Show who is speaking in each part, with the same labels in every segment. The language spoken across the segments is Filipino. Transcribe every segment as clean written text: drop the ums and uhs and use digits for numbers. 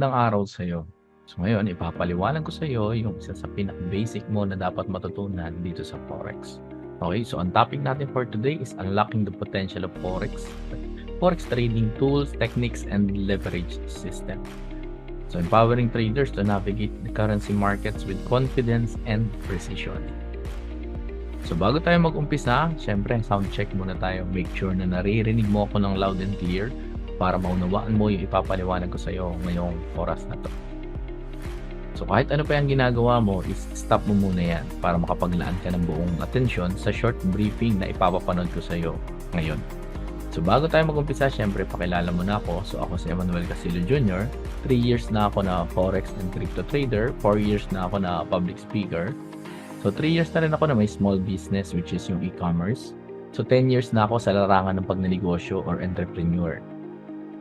Speaker 1: magandang araw sa'yo. So ngayon, ipapaliwanag ko sa'yo yung isa sa pinaka-basic mo na dapat matutunan dito sa Forex. Okay, so ang topic natin for today is unlocking the potential of Forex, Forex trading tools, techniques, and leverage system. So empowering traders to navigate the currency markets with confidence and precision. So bago tayo mag-umpisa, syempre sound check muna tayo. Make sure na naririnig mo ako ng loud and clear para maunawaan mo yung ipapaliwanag ko sa iyo ngayong oras na to. So kahit ano pa yung ginagawa mo, is stop mo muna yan para makapaglaan ka ng buong atensyon sa short briefing na ipapapanood ko sa iyo ngayon. So bago tayo mag-umpisa, syempre pakilala mo na ako. So ako si Emmanuel Castillo Jr. 3 years na ako na Forex and crypto trader. 4 years na ako na public speaker. So 3 years na rin ako na may small business which is yung e-commerce. So 10 years na ako sa larangan ng pagnenegosyo or entrepreneur.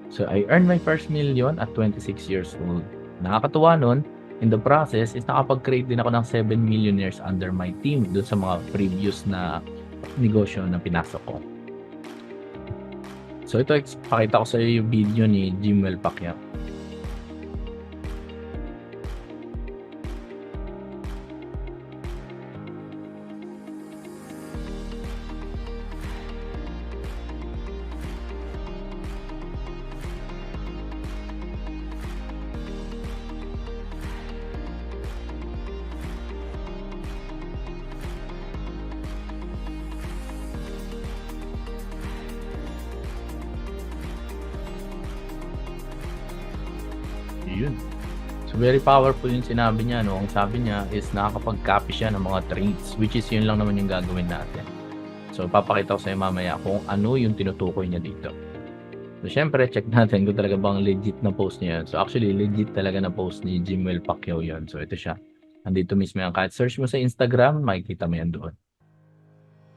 Speaker 1: So I earned my first million at 26 years old. Nakakatuwa nun, in the process is nakapag-create din ako ng 7 millionaires under my team doon sa mga previous na negosyo na pinasok ko. So ito, pakita ko sa iyo yung video ni Jimwell Pacquiao. Yun. So very powerful yung sinabi niya, no? Ang sabi niya is nakakapag-copy siya ng mga trades, which is yun lang naman yung gagawin natin. So papakita ko sa iyo mamaya kung ano yung tinutukoy niya dito. So syempre, check natin kung talaga bang legit na post niya yun. So actually, legit talaga na post ni Jimwell Pacquiao yun. So ito siya. Nandito mismo yan. Kahit search mo sa Instagram, makikita mo yan doon.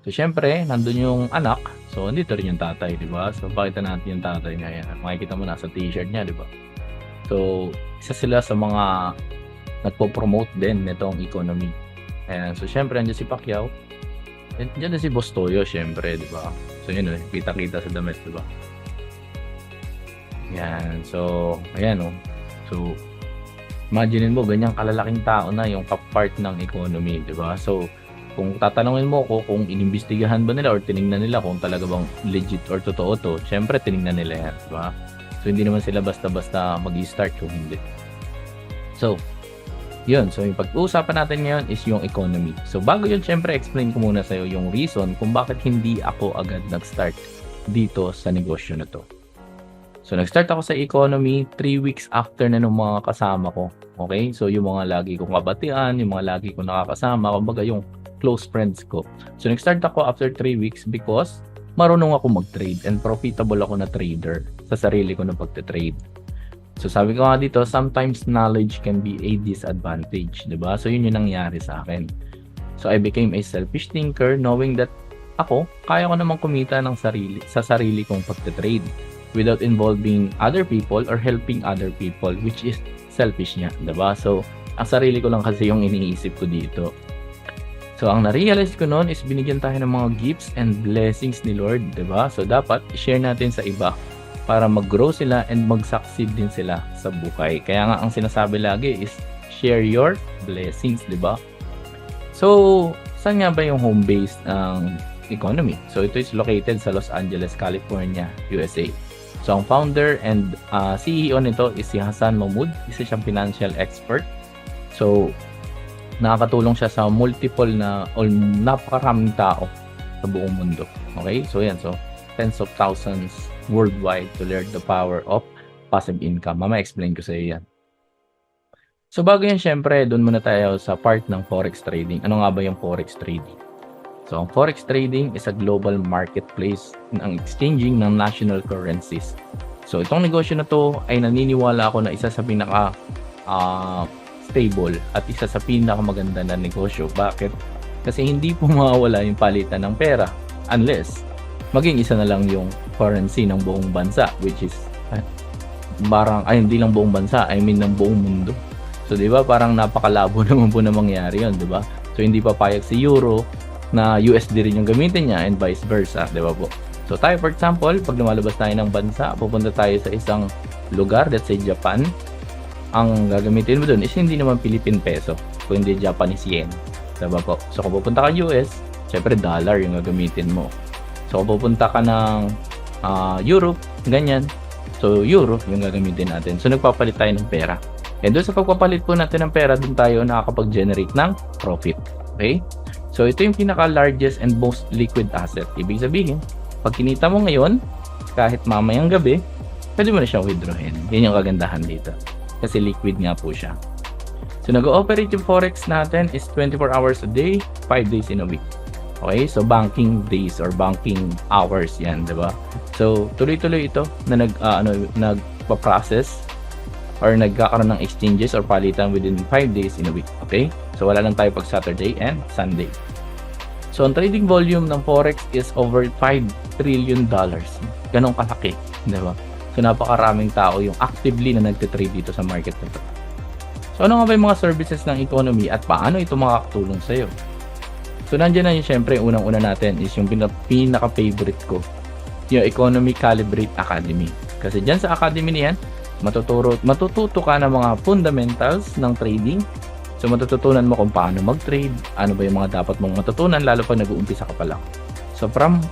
Speaker 1: So syempre, nandun yung anak. So nandito rin yung tatay, di ba? So pakita natin yung tatay niya yan. Makikita mo nasa t-shirt niya, di ba? So, isa sila sa mga nagpo-promote din nitong economy. Ayan. So, syempre, andyan si Pacquiao. Andyan na si Boss Toyo, syempre, di ba? So, yun, kita-kita sa damit, di ba? Ayan. So, ayan, oh. So, imagine mo, ganyang kalalaking tao na yung part ng economy, di ba? So, kung tatanungin mo ko kung inimbestigahan ba nila or tinignan nila kung talaga bang legit or totoo to, syempre, tinignan nila yan, di ba? So, hindi naman sila basta-basta mag-i-start kung hindi. So, yun. So, yung pag-uusapan natin ngayon is yung economy. So, bago yun, syempre, explain ko muna sa'yo yung reason kung bakit hindi ako agad nag-start dito sa negosyo na to. So, nag-start ako sa economy 3 weeks after na ng mga kasama ko. Okay? So, yung mga lagi kong kabatian, yung mga lagi kong nakakasama, kumbaga yung close friends ko. So, nag-start ako after 3 weeks because marunong ako mag-trade and profitable ako na trader sa sarili ko na pagte-trade. So sabi ko nga dito, sometimes knowledge can be a disadvantage, di ba? So yun yung nangyari sa akin. So I became a selfish thinker knowing that ako, kaya ko namang kumita ng sa sarili kong pagte-trade without involving other people or helping other people, which is selfish niya, di ba? So ang sarili ko lang kasi yung iniisip ko dito. So, ang na-realize ko noon is binigyan tayo ng mga gifts and blessings ni Lord, di ba? So, dapat i-share natin sa iba para mag-grow sila and mag-succeed din sila sa buhay. Kaya nga, ang sinasabi lagi is share your blessings, di ba? So, saan nga ba yung home base ng economy? So, ito is located sa Los Angeles, California, USA. So, ang founder and CEO nito is si Hassan Mahmoud. Isa siyang financial expert. So, nakakatulong siya sa multiple na o napakaraming tao sa buong mundo. Okay? So, yan. So, tens of thousands worldwide to learn the power of passive income. Mama, explain ko sa iyo yan. So, bago yan, syempre, doon muna tayo sa part ng Forex trading. Ano nga ba yung Forex trading? So, ang Forex trading is a global marketplace ng exchanging ng national currencies. So, itong negosyo na to ay naniniwala ako na isa sa pinaka stable at isa sa pinakamaganda na negosyo. Bakit? Kasi hindi po mawawala yung palitan ng pera unless maging isa na lang yung currency ng buong bansa, which is hindi lang buong bansa, I mean ng buong mundo. So, di ba, parang napakalabo naman po na mangyari yun, di ba? So, hindi papayag si Euro na USD rin yung gamitin niya and vice versa, di ba po? So, tayo for example, pag lumalabas tayo ng bansa, pupunta tayo sa isang lugar, let's say Japan. ang gagamitin mo dun is hindi naman Philippine peso, kundi Japanese yen. Diba po? So kung pupunta ka US, syempre dollar yung gagamitin mo. So kung pupunta ka ng Europe, ganyan. So euro yung gagamitin natin. So nagpapalit tayo ng pera. And doon sa pagpapalit po natin ng pera, doon tayo nakakapag-generate ng profit. Okay? So ito yung pinaka-largest and most liquid asset. Ibig sabihin, pag kinita mo ngayon, kahit mamayang gabi, pwede mo na siyang withdrawin. Yan yung kagandahan dito. Kasi liquid nga po siya. So nag-ooperate yung Forex natin is 24 hours a day, 5 days in a week. Okay? So banking days or banking hours yan, di ba? So tuloy-tuloy ito na nagpa-process or nagkakaroon ng exchanges or palitan within 5 days in a week. Okay? So wala lang tayo pag Saturday and Sunday. So ang trading volume ng Forex is over $5 trillion. Ganong kalaki, di ba? So napakaraming tao yung actively na nagtitrade dito sa market na ito. So ano nga ba yung mga services ng economy at paano ito makakatulong sa iyo? So nandiyan na yun, syempre unang-una natin is yung pinaka-favorite ko, yung Economy Calibrate Academy. Kasi dyan sa academy niyan, matututo ka ng mga fundamentals ng trading. So matututunan mo kung paano mag-trade, ano ba yung mga dapat mong matutunan lalo pag nag-uumpisa ka pa lang. So from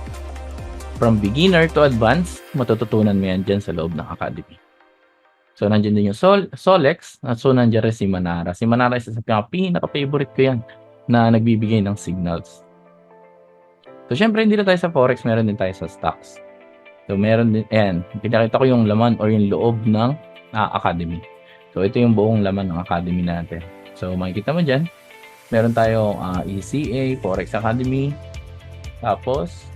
Speaker 1: beginner to advanced, matututunan mo yan dyan sa loob ng academy. So nandiyan din yung Solex, at so nandiyan rin si Manara. Si Manara isa sa pinaka-favorite ko yan na nagbibigay ng signals. So syempre hindi na tayo sa Forex, meron din tayo sa stocks. So meron din, ayan, pinakita ko yung laman or yung loob ng academy. So ito yung buong laman ng academy natin. So makikita mo dyan, meron tayong ECA, Forex Academy, tapos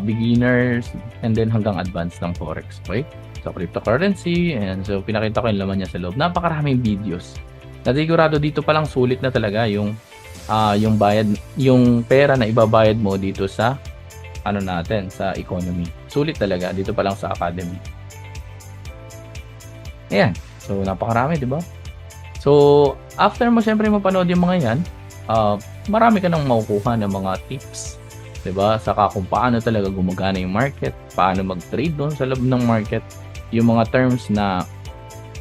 Speaker 1: beginners, and then hanggang advanced ng Forex. Okay? So cryptocurrency, and so pinakita ko yung laman niya sa loob. Napakaraming videos. Nasigurado dito pa lang sulit na talaga yung bayad, yung pera na ibabayad mo dito sa natin, sa economy. Sulit talaga dito pa lang sa academy. Ayan. So napakarami, di ba? So after mo syempre mapanood yung mga yan, marami ka nang makukuha ng mga tips, di ba? Saka kung paano talaga gumagana yung market, paano mag-trade doon sa loob ng market, yung mga terms na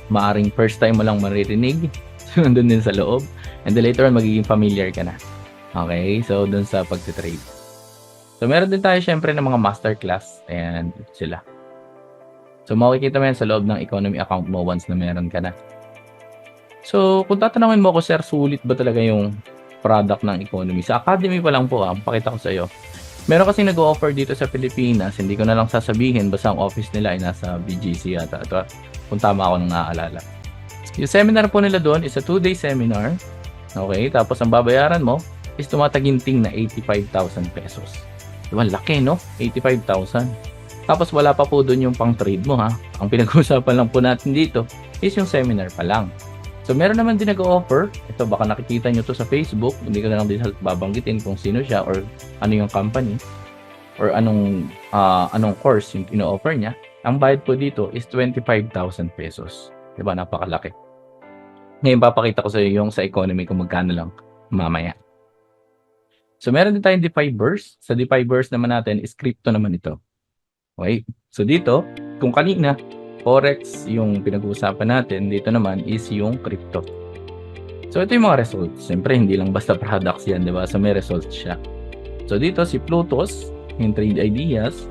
Speaker 1: maaring first time mo lang maririnig, nandun din sa loob. And then later on, magiging familiar ka na. Okay? So, dun sa pag-trade. So, meron din tayo syempre ng mga masterclass. Ayan, sila. So, makikita mo yan sa loob ng economy account mo once na meron ka na. So, kung tatanungin mo ako, sir, sulit ba talaga yung product ng economy? Sa academy pa lang po, pakita ko sa iyo. Meron kasi nag-offer dito sa Pilipinas, hindi ko na lang sasabihin, basta ang office nila ay nasa BGC yata. Ito, kung tama ako nang naaalala. Yung seminar po nila doon is a 2-day seminar. Okay, tapos ang babayaran mo is tumataginting na 85,000 pesos. Diba, laki no? 85,000. Tapos wala pa po doon yung pang-trade mo ha. Ang pinag-uusapan lang po natin dito is yung seminar pa lang. So meron naman din nag-offer. Ito, baka nakikita nyo to sa Facebook. Hindi ko na lang din babanggitin kung sino siya or ano yung company or anong course yung ino-offer niya. Ang bayad po dito is 25,000 pesos. Diba? Napakalaki. Ngayon, papakita ko sa iyo yung sa economy kung magkano lang mamaya. So meron din tayong DeFi Burst. Sa DeFi Burst naman natin is crypto naman ito. Okay? So dito, kung kanina, Forex yung pinag-uusapan natin, dito naman is yung crypto. So ito yung mga results. Siyempre, hindi lang basta products yan, di ba? So may results siya. So dito, si Plutus, yung trade ideas,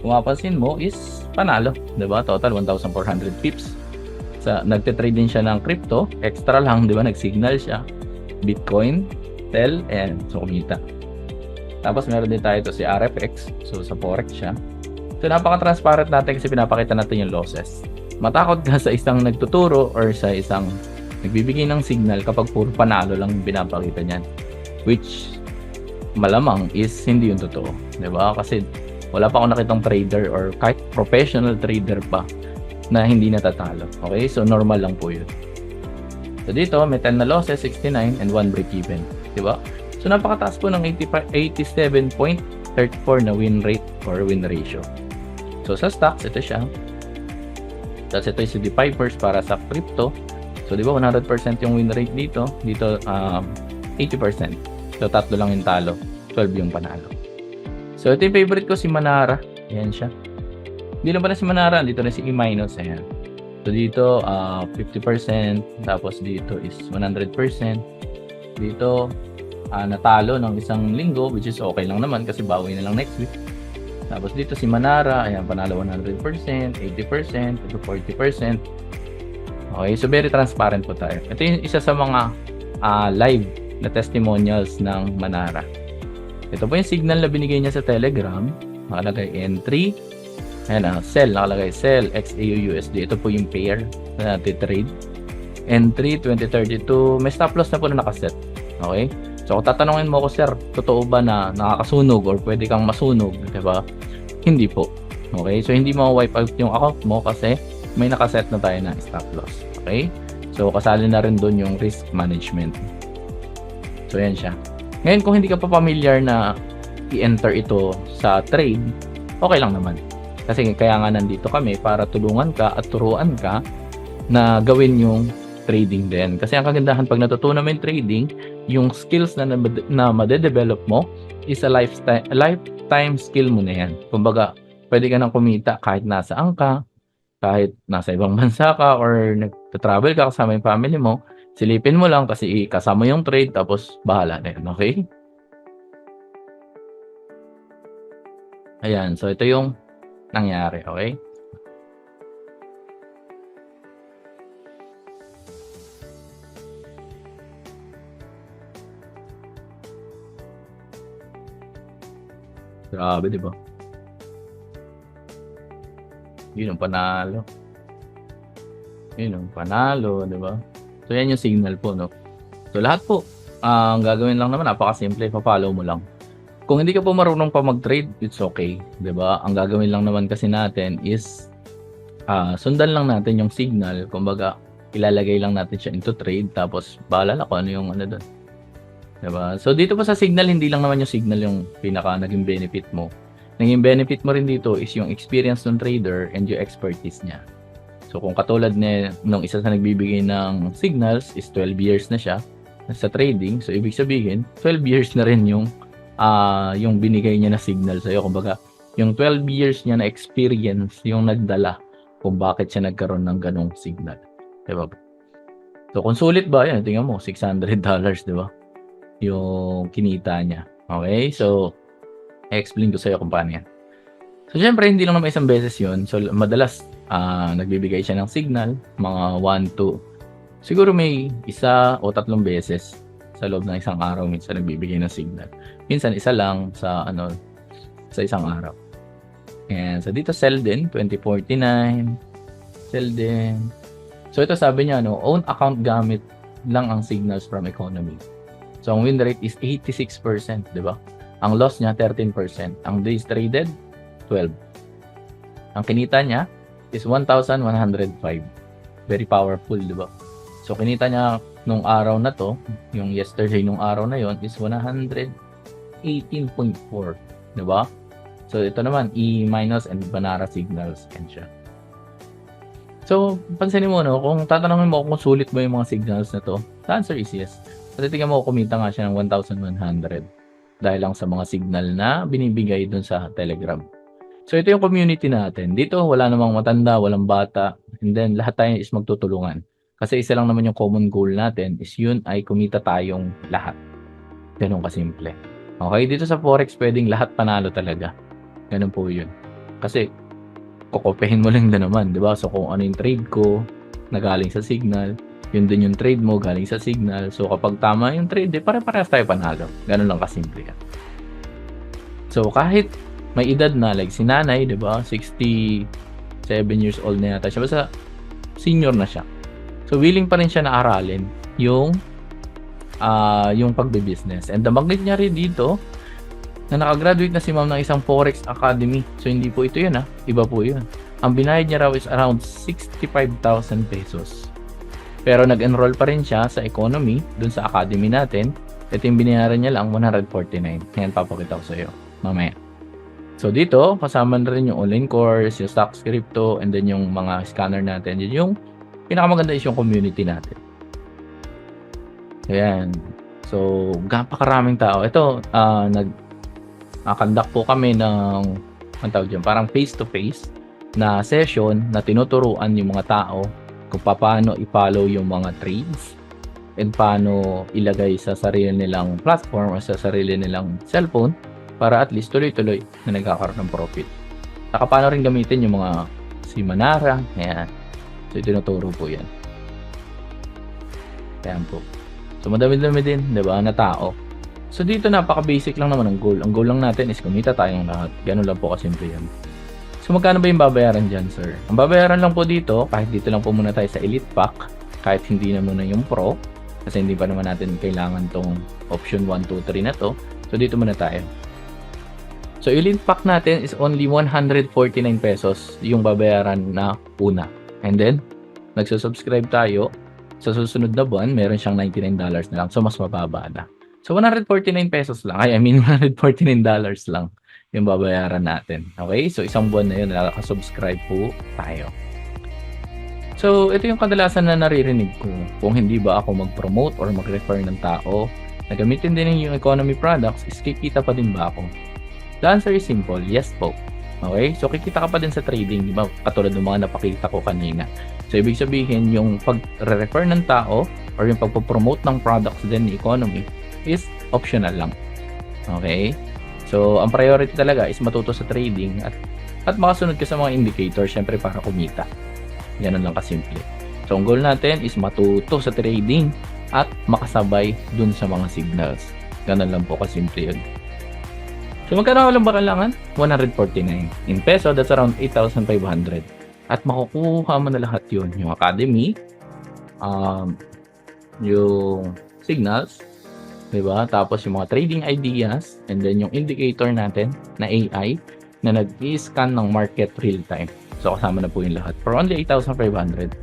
Speaker 1: kung mapapansin mo is panalo, di ba? Total 1,400 pips. Nagte-trade din siya ng crypto, extra lang, di ba? Nag-signal siya. Bitcoin, sell, and so kumita. Tapos meron din tayo ito si RFX. So sa Forex siya. So napaka-transparent natin kasi pinapakita natin yung losses. Matakot ka sa isang nagtuturo or sa isang nagbibigay ng signal kapag puro panalo lang binapakita niyan. Which malamang is hindi yung totoo. Diba? Kasi wala pa akong nakitang trader or kahit professional trader pa na hindi natatalo. Okay? So normal lang po yun. So dito, may 10 na losses, 69, and 1 break-even. Diba? So napakataas po ng 87.34 na win rate or win ratio. So sa stocks, ito siya. Tapos ito yung DeFi Burst para sa crypto. So di ba 100% yung win rate dito. Dito 80%. So tatlo lang yung talo, 12 yung panalo. So ito yung favorite ko, si Manara. Ayan siya. Hindi lang pala si Manara, dito na si E-. Ayan. So dito 50%, tapos dito is 100%. Dito natalo ng isang linggo, which is okay lang naman kasi bawi na lang next week. Tapos dito si Manara, ayan, panalo 100%, 80%, ito 40%. Okay, so very transparent po tayo. Ito yung isa sa mga live na testimonials ng Manara. Ito po yung signal na binigay niya sa Telegram. Nakalagay N3. Ayan, sell. Nakalagay sell XAUUSD. Ito po yung pair na trade. N3 2032. May stop loss na po na nakaset. Okay? So kung tatanungin mo ko, sir, totoo ba na nakakasunog or pwede kang masunog? Diba? Hindi po. Okay? So hindi mo wipe out yung account mo kasi may nakaset na tayo na stop loss. Okay? So kasali na rin doon yung risk management. So yan siya. Ngayon kung hindi ka pa familiar na i-enter ito sa trade, okay lang naman. Kasi kaya nga nandito kami para tulungan ka at turuan ka na gawin yung trading din. Kasi ang kagandahan pag natutunan mo yung trading, yung skills na madedevelop mo is a lifetime skill mo na yan. Kumbaga, pwede ka nang kumita kahit nasaan ka, kahit nasa ibang bansa ka or nag-travel ka kasama yung family mo, silipin mo lang kasi kasama yung trade tapos bahala na yun, okay? Ayan, so ito yung nangyari, okay? Grabe, di ba? Yun ang panalo. Yun ang panalo, di ba? So, yan yung signal po, no? So, lahat po, ang gagawin lang naman, napaka-simple, pa-follow mo lang. Kung hindi ka po marunong pa mag-trade, it's okay, di ba? Ang gagawin lang naman kasi natin is sundan lang natin yung signal. Kumbaga, ilalagay lang natin siya into trade, tapos bahala na kung ano yung ano doon. Diba? So, dito po sa signal, hindi lang naman yung signal yung pinaka naging benefit mo. Naging benefit mo rin dito is yung experience ng trader and yung expertise niya. So, kung katulad nung isa sa nagbibigay ng signals is 12 years na siya sa trading. So, ibig sabihin, 12 years na rin yung binigay niya na signal sa'yo. Kumbaga, yung 12 years niya na experience yung nagdala kung bakit siya nagkaroon ng ganong signal. Diba? So, kung sulit ba, yan, tingnan mo, $600, diba? Yung kinita niya. Okay? So, i-explain ko sa'yo kung paano yan. So, syempre, hindi lang naman isang beses yun. So, madalas, nagbibigay siya ng signal, mga 1, 2. Siguro may isa o 3 beses sa loob ng isang araw minsan nagbibigay ng signal. Minsan, isa lang sa isang araw. And so, dito, sell din, 2049. Sell din. So, ito sabi niya, own account gamit lang ang signals from economy. So, ang win rate is 86%, di ba? Ang loss niya, 13%. Ang days traded, 12. Ang kinita niya is 1,105. Very powerful, di ba? So, kinita niya nung araw na to, yung yesterday nung araw na yon is 118.4. Di ba? So, ito naman, E- and Manara signals. Yan siya. So, pansinin mo, kung tatanungin mo kung sulit ba yung mga signals na to, the answer is yes. Kasi tingnan mo, kumita nga siya ng 1,100 dahil lang sa mga signal na binibigay dun sa Telegram. So, ito yung community natin. Dito, wala namang matanda, walang bata, and then lahat tayo is magtutulungan. Kasi isa lang naman yung common goal natin is yun ay kumita tayong lahat. Ganun kasimple. Okay, dito sa Forex, pwedeng lahat panalo talaga. Ganun po yun. Kasi, kukopehin mo lang din naman, di ba? So, kung ano yung trade ko, na galing sa signal, yun din yung trade mo galing sa signal. So, kapag tama yung trade, pare-parehas tayo panalo. Ganun lang kasimple yan. So, kahit may edad na, like si nanay, di ba? 67 years old na yata siya. Basta, senior na siya. So, willing pa rin siya na aralin yung pagbe-business. And nabanggit niya rin dito na nakagraduate na si ma'am ng isang Forex Academy. So, hindi po ito yun, iba po yun. Ang binayad niya raw is around 65,000 pesos. Pero nag-enroll pa rin siya sa economy, dun sa academy natin. Ito yung binayaran niya lang, 149. Ngayon, papakita ko sa iyo mamaya. So, dito, kasama na rin yung online course, yung stocks, crypto, and then yung mga scanner natin. Yun yung pinakamaganda is yung community natin. Ayan. So, napakaraming tao. Ito, nag-conduct po kami ng, ang tawag dyan, parang face-to-face na session na tinuturuan yung mga tao kung paano i-follow yung mga trades and paano ilagay sa sarili nilang platform o sa sarili nilang cellphone para at least tuloy-tuloy na nagkakaroon ng profit. Saka paano rin gamitin yung mga si Manara, ayan. So, tinuturo po yan. Ayan po. So, madami-dami din, di ba, na tao. So, dito napaka-basic lang naman ang goal. Ang goal lang natin is kumita tayong lahat. Ganun lang po kasimple yan. So, magkano ba yung babayaran dyan, sir? Ang babayaran lang po dito, kahit dito lang po muna tayo sa Elite Pack, kahit hindi na muna yung Pro, kasi hindi pa naman natin kailangan tong option 1, 2, 3 na to. So, dito muna tayo. So, Elite Pack natin is only 149 pesos yung babayaran na una. And then, nagsusubscribe tayo. Sa susunod na buwan, meron siyang $99 na lang. So, mas mababa na. So, 149 pesos lang. I mean, $149 lang yung babayaran natin. Okay? So, isang buwan na yun, nakasubscribe po tayo. So, ito yung kadalasan na naririnig ko. Kung hindi ba ako mag-promote or mag-refer ng tao na gamitin din yung economy products, is kikita pa din ba ako? The answer is simple, yes po. Okay? So, kikita ka pa din sa trading, di ba? Katulad ng mga napakita ko kanina. So, ibig sabihin, yung pag-refer ng tao or yung pag-promote ng products din ni economy is optional lang. Okay? So, ang priority talaga is matuto sa trading at makasunod ka sa mga indicators, syempre para kumita. Ganun lang kasimple. So, ang goal natin is matuto sa trading at makasabay dun sa mga signals. Ganun lang po kasimple yun. So, magkano lang ba kailangan? 149. In peso, that's around 8,500. At makukuha mo na lahat yun. Yung academy, yung signals, diba? Tapos yung mga trading ideas, and then yung indicator natin na AI na nag-i-scan ng market real time. So, kasama na po yung lahat. For only 8,500.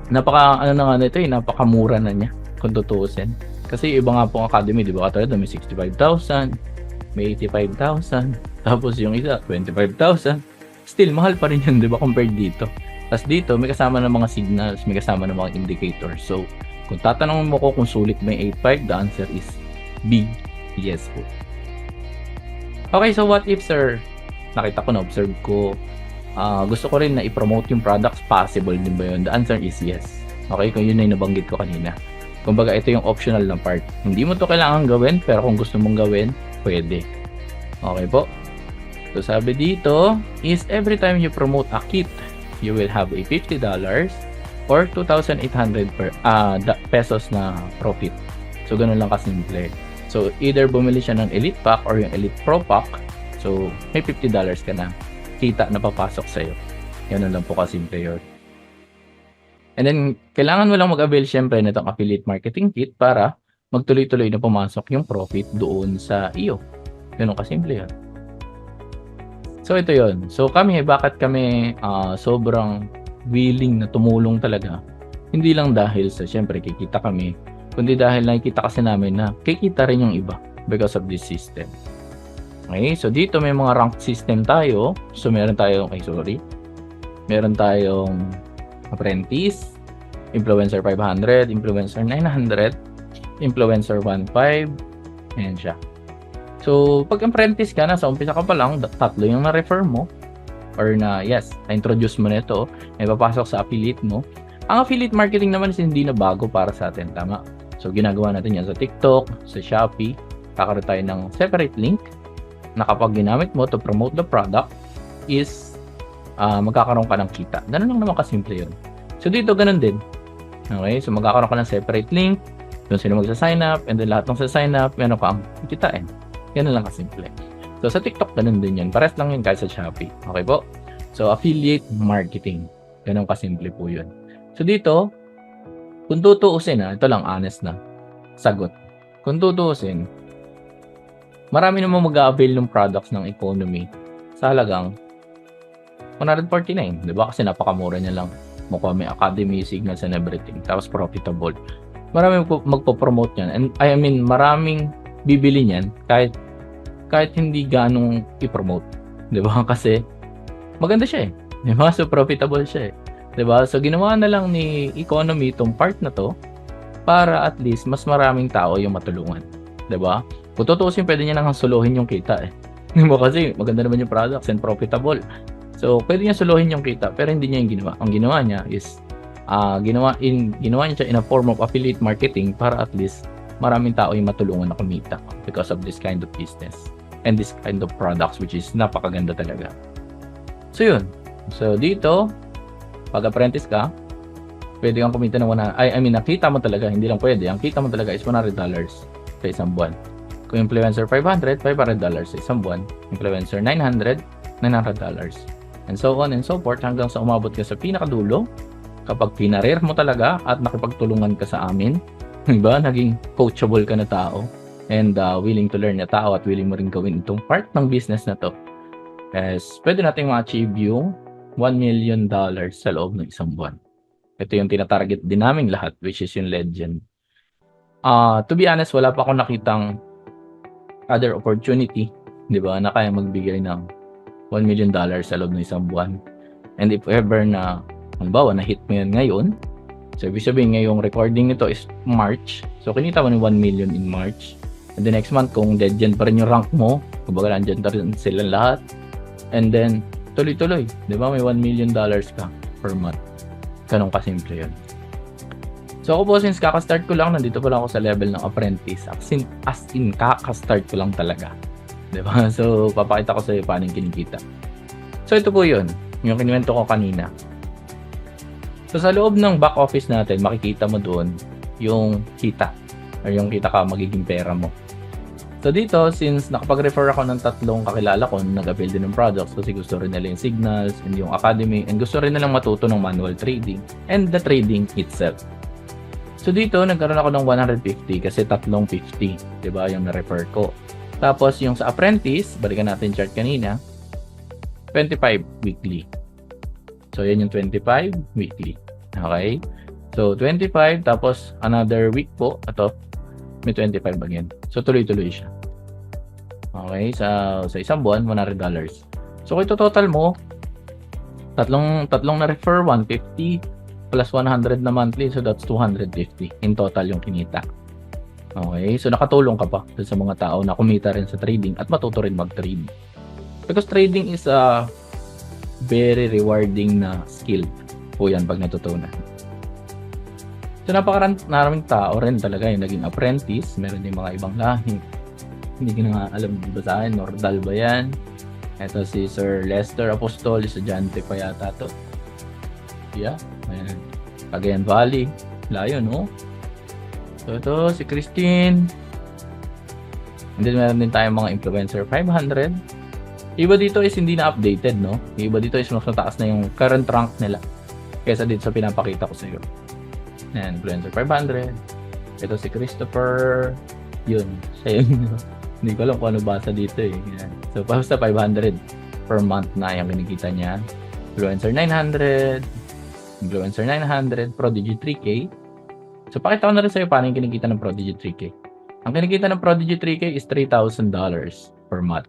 Speaker 1: Napakamura na niya kung tutuusin. Kasi iba nga po ang academy, diba? Katulad may 65,000, may 85,000, tapos yung isa 25,000. Still mahal pa rin yun, 'di ba, compared dito. Tapos dito may kasama ng mga signals, may kasama ng mga indicators. So kung tatanungin mo ko kung sulit may 85, the answer is big yes po. Okay, so what if, sir, nakita ko na observe ko, gusto ko rin na i-promote yung products, possible din ba yun? The answer is yes. Okay, kung yun ay nabanggit ko kanina. Kumbaga ito yung optional na part. Hindi mo to kailangan gawin, pero kung gusto mong gawin, pwede. Okay po. So sabi dito is every time you promote a kit, you will have a $50 or 2,800 pesos na profit. So ganun lang kasimple. So either bumili siya ng Elite Pack or yung Elite Pro Pack, so may $50 ka na kita na papasok sa'yo. Ganun lang po kasimple yun. And then kailangan mo lang mag-avail syempre nitong affiliate marketing kit para magtuloy-tuloy na pumasok yung profit doon sa iyo. Ganun kasimple yun. So ito yun. So kami, bakit kami sobrang willing na tumulong talaga? Hindi lang dahil sa syempre kikita kami, kundi dahil nakikita kasi namin na kikita rin yung iba because of this system. Okay, so dito may mga rank system tayo. So meron tayong, meron tayong apprentice, influencer 500, influencer 900, influencer 1.5, ayan siya. So, pag apprentice ka, nasa umpisa ka pa lang, tatlo yung na-refer mo, or na-introduce mo na ito, may papasok sa affiliate mo. Ang affiliate marketing naman is hindi na bago para sa atin, tama? So, ginagawa natin yan sa TikTok, sa Shopee, kakaroon tayo ng separate link, na kapag ginamit mo to promote the product, is magkakaroon ka ng kita. Ganun lang naman kasimple yun. So, dito ganun din. Okay? So, magkakaroon ka ng separate link, doon sila magsa-sign up, and then lahat ng sa-sign up, meron ka ang kitain. Ganun lang kasimple. So, sa TikTok, ganun din yun. Pares lang yun kahit sa Shopee. Okay po? So, affiliate marketing. Ganun kasimple po yun. So, dito, kung tutuusin, ito lang, honest na sagot. Kung tutuusin, marami naman mag-a-avail ng products ng economy sa halagang 149. Diba? Kasi napakamura niya lang. Mukha may academy, signals, and everything. Tapos profitable. Marami magpo-promote yan. And I mean, maraming bibili niyan kahit hindi ganong i-promote. 'Di ba? Kasi maganda siya eh. 'Di ba? So profitable siya eh. 'Di ba? So ginawa na lang ni economy tong part na to para at least mas maraming tao yung matulungan. 'Di ba? Kung tutuusin, pwede niya nang suluhin yung kita eh. 'Di ba? Kasi maganda naman yung products and profitable. So, pwede niya solohin yung kita, pero hindi niya yung ginawa. Ang ginawa niya is, ginawa niya siya in a form of affiliate marketing para at least maraming tao yung matulungan na kumita because of this kind of business and this kind of products, which is napakaganda talaga. So, yun. So, dito, pag apprentice ka, pwede kang kumita ng nakita mo talaga, hindi lang pwede. Ang kita mo talaga is $100 sa isang buwan. Kung influencer $500 sa isang buwan. Influencer $900 and so on and so forth hanggang sa umabot ka sa pinakadulo. Kapag pinarer mo talaga at nakipagtulungan ka sa amin, diba? Naging coachable ka na tao and willing to learn na tao at willing mo rin gawin itong part ng business na to. Yes, pwede natin ma-achieve yung $1 million sa loob ng isang buwan. Ito yung tinatarget din namin lahat, which is yung legend. To be honest, wala pa akong nakitang other opportunity, di ba, na kaya magbigay ng $1 million sa loob ng isang buwan. And if ever na, halimbawa, na-hit mo yan ngayon, so ibig sabihin ngayong recording nito is March, so kinita mo ng 1 million in March, and the next month, kung legend pa rin yung rank mo, kumbaga nandiyan na rin sila lahat, and then, tuloy-tuloy, di ba, may $1 million ka per month. Ganun kasimple yun. So ako po, since kaka-start ko lang, nandito pa lang ako sa level ng apprentice, as in kaka-start ko lang talaga. Diba? So, papakita ko sa iyo paano yung kinikita. So, ito po yun. Yung kinuwento ko kanina. So, sa loob ng back office natin, makikita mo doon yung kita. Or yung kita ka magiging pera mo. So, dito, since nakapag-refer ako ng 3 kakilala ko na nag-avail din ng products kasi gusto rin nila yung Signals and yung Academy and gusto rin nilang matuto ng manual trading and the trading itself. So, dito, nagkaroon ako ng 150 kasi 350. Diba? Yung na-refer ko. Tapos, yung sa apprentice, balikan natin chart kanina, 25 weekly. So, yan yung 25 weekly. Okay? So, 25, tapos another week po, ito, may 25 again. So, tuloy-tuloy siya. Okay? Sa isang buwan, $100. So, kung ito total mo, tatlong na-refer, 150, plus 100 na monthly, so that's 250 in total yung kinita. Okay, so nakatulong ka pa sa mga tao na kumita rin sa trading at matuto rin mag-trade. Because trading is a very rewarding na skill po yan pag natutunan. So napakaraming tao rin talaga yung naging apprentice. Meron din mga ibang lahi. Hindi ko na nga alam basahin. Nordal ba yan? Ito si Sir Lester Apostol, estudyante pa yata to. Yeah, ayan. Cagayan Valley. Layo, no? So, ito, si Christine. And then, meron din tayong mga influencer 500. Iba dito is hindi na updated, no? Iba dito is mas mataas na yung current rank nila kaysa dito sa pinapakita ko sa iyo. Ayan, influencer 500. Ito si Christopher. Yun, siya yun. Hindi ko alam kung ano basa dito eh. Ayan. So, basta 500 per month na yung kinikita niya. Influencer 900. Influencer 900. Prodigy 3K. So, pakita ko na rin sa'yo paano yung kinikita ng Prodigy 3K. Ang kinikita ng Prodigy 3K is $3,000 per month.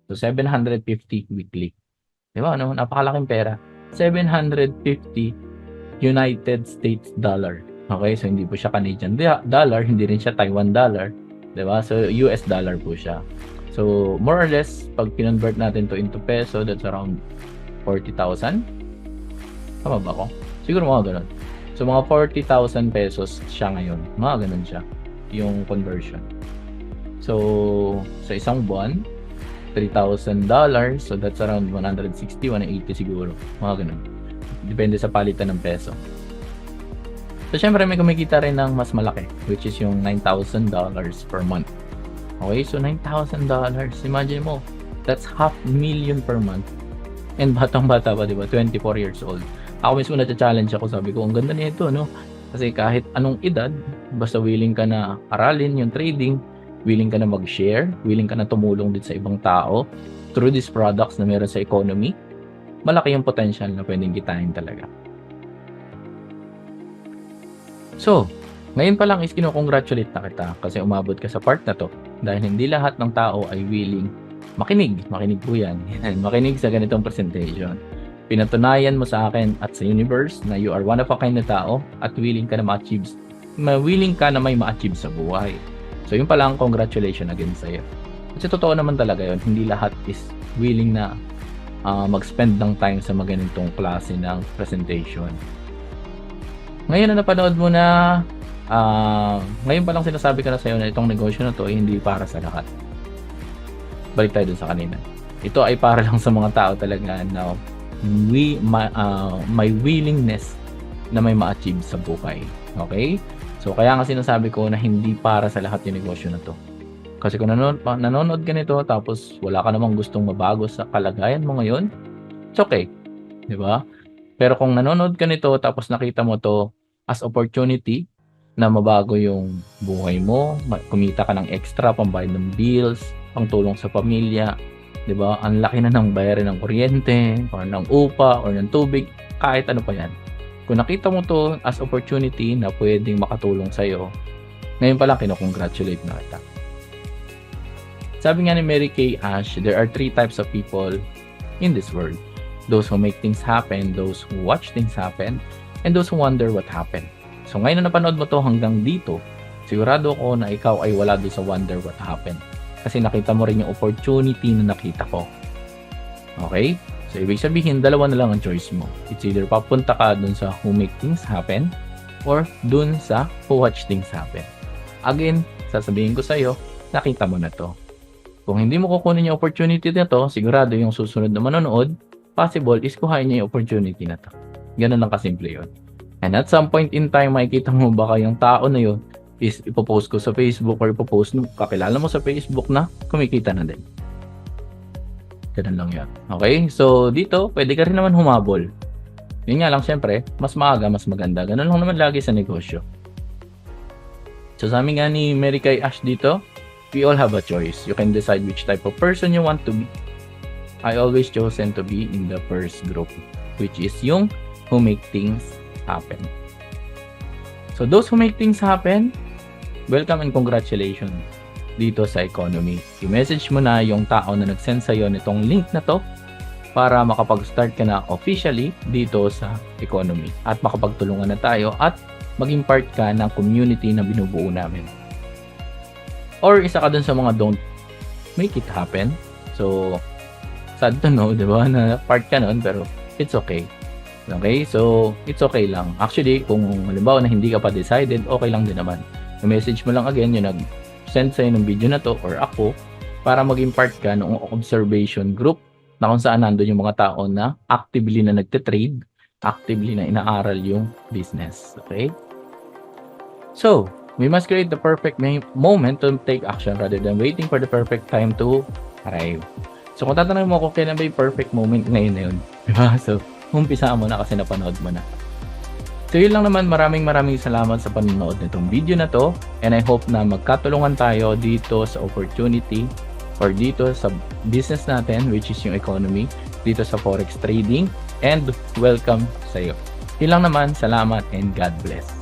Speaker 1: So, 750 weekly. Diba? Ano? Napakalaking pera. 750 United States dollar. Okay? So, hindi po siya Canadian dollar. Hindi rin siya Taiwan dollar. Diba? So, US dollar po siya. So, more or less, pag kinonvert natin to into peso, that's around 40,000. Tama ba ako? Siguro mga ganun. So, mga 40,000 pesos siya ngayon. Mga ganun siya. Yung conversion. So, sa isang buwan, $3,000. So, that's around 160, 180 siguro. Mga ganun. Depende sa palitan ng peso. So, syempre, may kumikita rin ng mas malaki, which is yung $9,000 per month. Okay? So, $9,000. Imagine mo, that's $500,000 per month. And batang-bata pa, di ba? 24 years old. Ako mismo na-challenge ako, sabi ko, ang ganda nito, no? Kasi kahit anong edad, basta willing ka na aralin yung trading, willing ka na mag-share, willing ka na tumulong din sa ibang tao through these products na meron sa economy, malaki yung potential na pwedeng kitain talaga. So, ngayon pa lang is kinukongratulate na kita kasi umabot ka sa part na to dahil hindi lahat ng tao ay willing makinig po yan, makinig sa ganitong presentation. Pinatunayan mo sa akin at sa universe na you are one of a kind na tao at willing ka na ma-achieve, willing ka na may ma-achieve sa buhay. So yun pala ang congratulations again sa iyo. Kasi totoo naman talaga yun, hindi lahat is willing na mag-spend ng time sa mga ganitong klase ng presentation. Ngayon na napanood mo na, ngayon pa lang sinasabi ko na sa'yo na itong negosyo na 'to ay hindi para sa lahat. Balik tayo dun sa kanina. Ito ay para lang sa mga tao talaga na may willingness na may ma-achieve sa buhay. Okay? So, kaya nga sinasabi ko na hindi para sa lahat yung negosyo na 'to. Kasi kung nanonood ka nito tapos wala ka namang gustong mabago sa kalagayan mo ngayon, it's okay, 'di ba? Pero kung nanonood ka nito tapos nakita mo 'to as opportunity na mabago yung buhay mo, kumita ka ng extra pambayad ng bills, pangtulong sa pamilya, 'di ba? Ang laki na ng bayarin ng kuryente or ng upa or ng tubig, kahit ano pa 'yan. Kung nakita mo 'to as opportunity na pwedeng makatulong sa iyo, ngayon pa lang kino-congratulate na kita. Sabi nga ni Mary Kay Ash, there are 3 types of people in this world. Those who make things happen, those who watch things happen, and those who wonder what happened. So ngayon na napanood mo to hanggang dito, sigurado ko na ikaw ay wala doon sa wonder what happened. Kasi nakita mo rin yung opportunity na nakita ko. Okay? So ibig sabihin, dalawa na lang ang choice mo. It's either papunta ka doon sa who make things happen or doon sa who watch things happen. Again, sasabihin ko sa'yo, nakita mo na to. Kung hindi mo kukunin yung opportunity na to, sigurado yung susunod na manonood, possible is kuhain niya yung opportunity na to. Ganun lang kasimple yun. And at some point in time, makikita mo baka yung tao na yun is ipopost ko sa Facebook or ipopost mo, kakilala mo sa Facebook na kumikita na din. Ganun lang yan. Okay? So, dito, pwede ka rin naman humabol. Yun nga lang, syempre, mas maaga, mas maganda. Ganun lang naman lagi sa negosyo. So, sabi nga ni Mary Kay Ash dito, we all have a choice. You can decide which type of person you want to be. I always chosen to be in the first group, which is yung who make things happen. So those who make things happen, welcome and congratulations dito sa economy. I-message mo na yung tao na nag-send sa'yo nitong link na to para makapag-start ka na officially dito sa economy at makapagtulungan na tayo at maging part ka ng community na binubuo namin. Or isa ka dun sa mga don't make it happen. So, sad to know, di ba, na part ka nun, pero it's okay. Okay? So, it's okay lang. Actually, kung halimbawa na hindi ka pa decided, okay lang din naman. I-message mo lang again yung nag-send sa'yo ng video na to or ako para maging part ka ng observation group na kung saan nandun yung mga tao na actively na nagte-trade, actively na inaaral yung business. Okay? So, we must create the perfect moment to take action rather than waiting for the perfect time to arrive. So, kung tatanungin mo kung kailan ba yung perfect moment ngayon na yun, diba? So, umpisa mo na kasi napanood mo na. So, yun lang naman. Maraming salamat sa panonood nitong video na to. And I hope na magkatulungan tayo dito sa opportunity or dito sa business natin, which is yung economy, dito sa forex trading. And welcome sa iyo. Yun lang naman. Salamat and God bless.